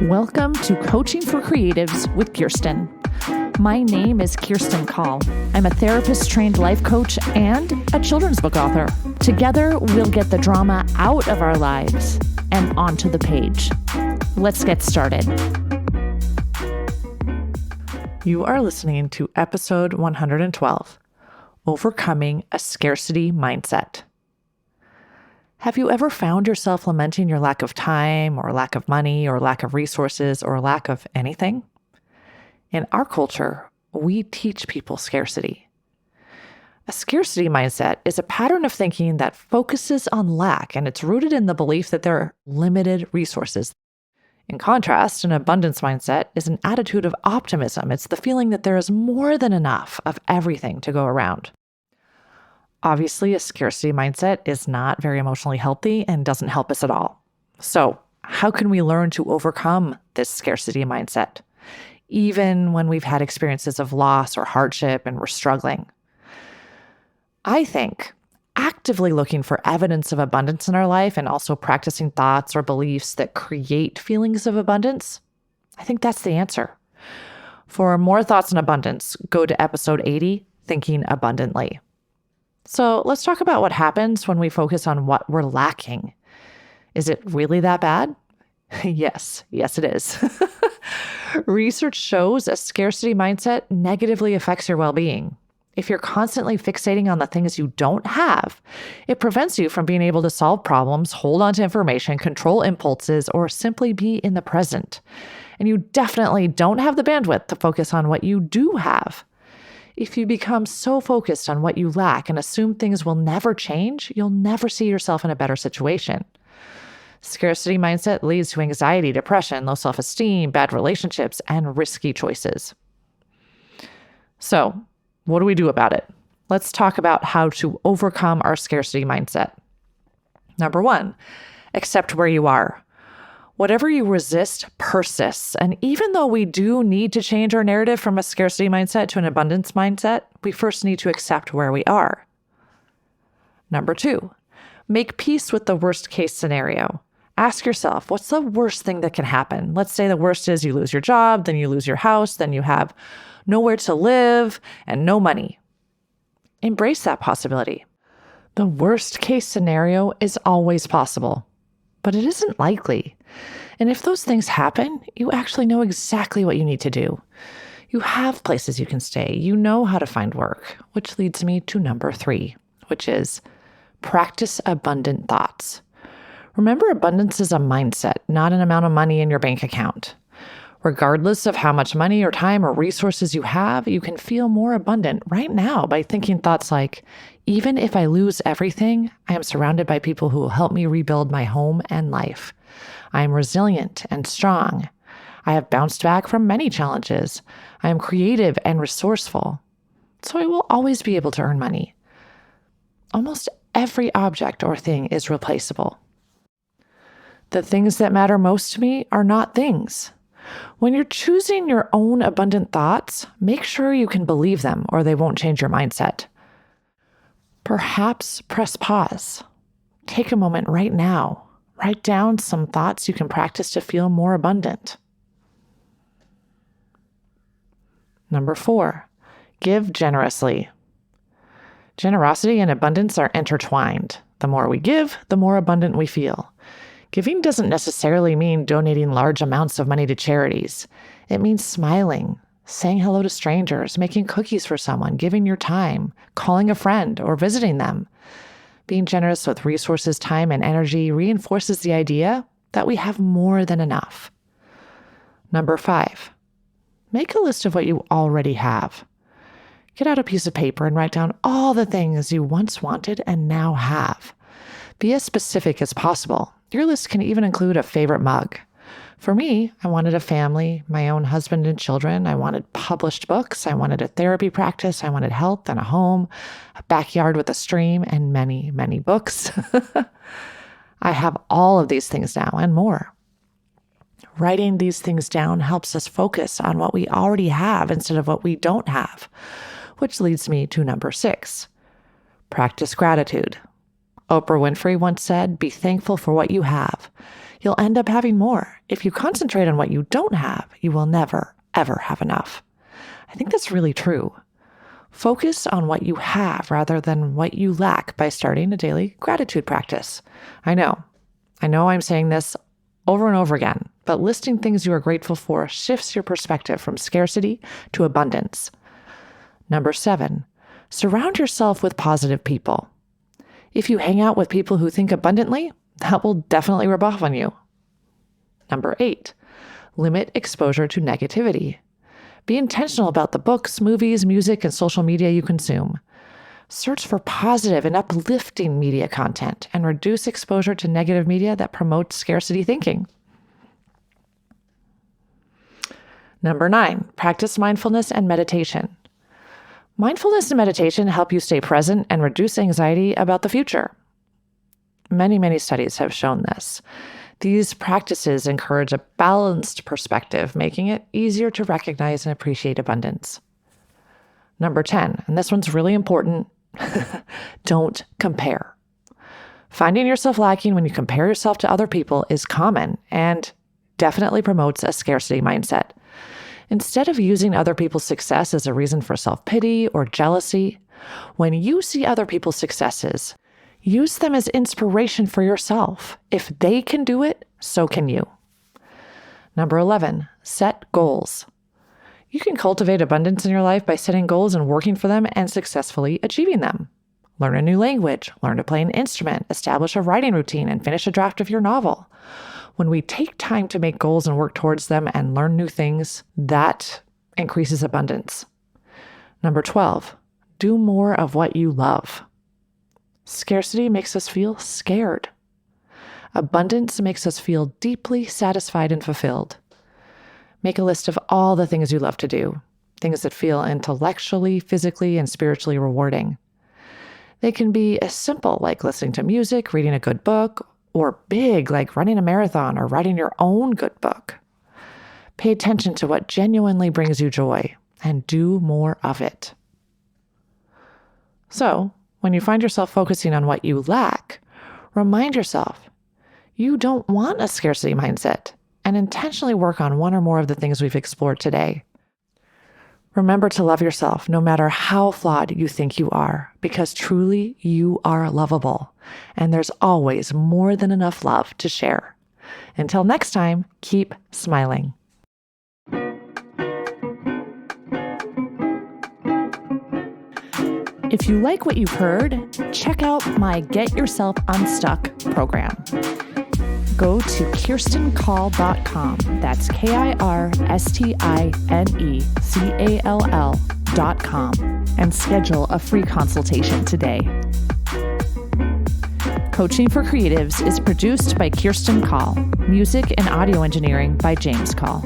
Welcome to Coaching for Creatives with Kirsten. My name is Kirsten Call. I'm a therapist-trained life coach and a children's book author. Together, we'll get the drama out of our lives and onto the page. Let's get started. You are listening to episode 112, Overcoming a Scarcity Mindset. Have you ever found yourself lamenting your lack of time or lack of money or lack of resources or lack of anything? In our culture, we teach people scarcity. A scarcity mindset is a pattern of thinking that focuses on lack, and it's rooted in the belief that there are limited resources. In contrast, an abundance mindset is an attitude of optimism. It's the feeling that there is more than enough of everything to go around. Obviously, a scarcity mindset is not very emotionally healthy and doesn't help us at all. So, how can we learn to overcome this scarcity mindset, even when we've had experiences of loss or hardship and we're struggling? I think actively looking for evidence of abundance in our life and also practicing thoughts or beliefs that create feelings of abundance, I think that's the answer. For more thoughts on abundance, go to episode 80, Thinking Abundantly. So let's talk about what happens when we focus on what we're lacking. Is it really that bad? Yes, it is. Research shows a scarcity mindset negatively affects your well-being. If you're constantly fixating on the things you don't have, it prevents you from being able to solve problems, hold on to information, control impulses, or simply be in the present. And you definitely don't have the bandwidth to focus on what you do have. If you become so focused on what you lack and assume things will never change, you'll never see yourself in a better situation. Scarcity mindset leads to anxiety, depression, low self-esteem, bad relationships, and risky choices. So, what do we do about it? Let's talk about how to overcome our scarcity mindset. Number 1, accept where you are. Whatever you resist persists. And even though we do need to change our narrative from a scarcity mindset to an abundance mindset, we first need to accept where we are. Number 2, make peace with the worst case scenario. Ask yourself, what's the worst thing that can happen? Let's say the worst is you lose your job, then you lose your house, then you have nowhere to live and no money. Embrace that possibility. The worst case scenario is always possible, but it isn't likely. And if those things happen, you actually know exactly what you need to do. You have places you can stay. You know how to find work, which leads me to number 3, which is practice abundant thoughts. Remember, abundance is a mindset, not an amount of money in your bank account. Regardless of how much money or time or resources you have, you can feel more abundant right now by thinking thoughts like, even if I lose everything, I am surrounded by people who will help me rebuild my home and life. I am resilient and strong. I have bounced back from many challenges. I am creative and resourceful. So I will always be able to earn money. Almost every object or thing is replaceable. The things that matter most to me are not things. When you're choosing your own abundant thoughts, make sure you can believe them or they won't change your mindset. Perhaps press pause. Take a moment right now. Write down some thoughts you can practice to feel more abundant. Number 4, give generously. Generosity and abundance are intertwined. The more we give, the more abundant we feel. Giving doesn't necessarily mean donating large amounts of money to charities. It means smiling, saying hello to strangers, making cookies for someone, giving your time, calling a friend, or visiting them. Being generous with resources, time, and energy reinforces the idea that we have more than enough. Number 5, make a list of what you already have. Get out a piece of paper and write down all the things you once wanted and now have. Be as specific as possible. Your list can even include a favorite mug. For me, I wanted a family, my own husband and children. I wanted published books. I wanted a therapy practice. I wanted health and a home, a backyard with a stream, and many, many books. I have all of these things now and more. Writing these things down helps us focus on what we already have instead of what we don't have, which leads me to number 6, practice gratitude. Oprah Winfrey once said, "Be thankful for what you have. you'll end up having more. If you concentrate on what you don't have, you will never, ever have enough. I think that's really true. Focus on what you have rather than what you lack by starting a daily gratitude practice. I know I'm saying this over and over again, but listing things you are grateful for shifts your perspective from scarcity to abundance. Number 7, surround yourself with positive people. If you hang out with people who think abundantly, that will definitely rub off on you. Number 8, limit exposure to negativity. Be intentional about the books, movies, music, and social media you consume. Search for positive and uplifting media content and reduce exposure to negative media that promotes scarcity thinking. Number 9, practice mindfulness and meditation. Mindfulness and meditation help you stay present and reduce anxiety about the future. Many studies have shown this. These practices encourage a balanced perspective, making it easier to recognize and appreciate abundance. Number 10, and this one's really important, don't compare. Finding yourself lacking when you compare yourself to other people is common and definitely promotes a scarcity mindset. Instead of using other people's success as a reason for self-pity or jealousy, when you see other people's successes, use them as inspiration for yourself. If they can do it, so can you. Number 11, set goals. You can cultivate abundance in your life by setting goals and working for them and successfully achieving them. Learn a new language, learn to play an instrument, establish a writing routine, and finish a draft of your novel. When we take time to make goals and work towards them and learn new things, that increases abundance. Number 12, do more of what you love. Scarcity makes us feel scared. Abundance makes us feel deeply satisfied and fulfilled. Make a list of all the things you love to do, things that feel intellectually, physically, and spiritually rewarding. They can be as simple like listening to music, reading a good book, or big like running a marathon or writing your own good book. Pay attention to what genuinely brings you joy and do more of it. So, when you find yourself focusing on what you lack, remind yourself you don't want a scarcity mindset and intentionally work on one or more of the things we've explored today. Remember to love yourself no matter how flawed you think you are, because truly you are lovable, and there's always more than enough love to share. Until next time, keep smiling. If you like what you've heard, check out my Get Yourself Unstuck program. Go to KirstenCall.com. That's KirstineCall.com and schedule a free consultation today. Coaching for Creatives is produced by Kirsten Call. Music and audio engineering by James Call.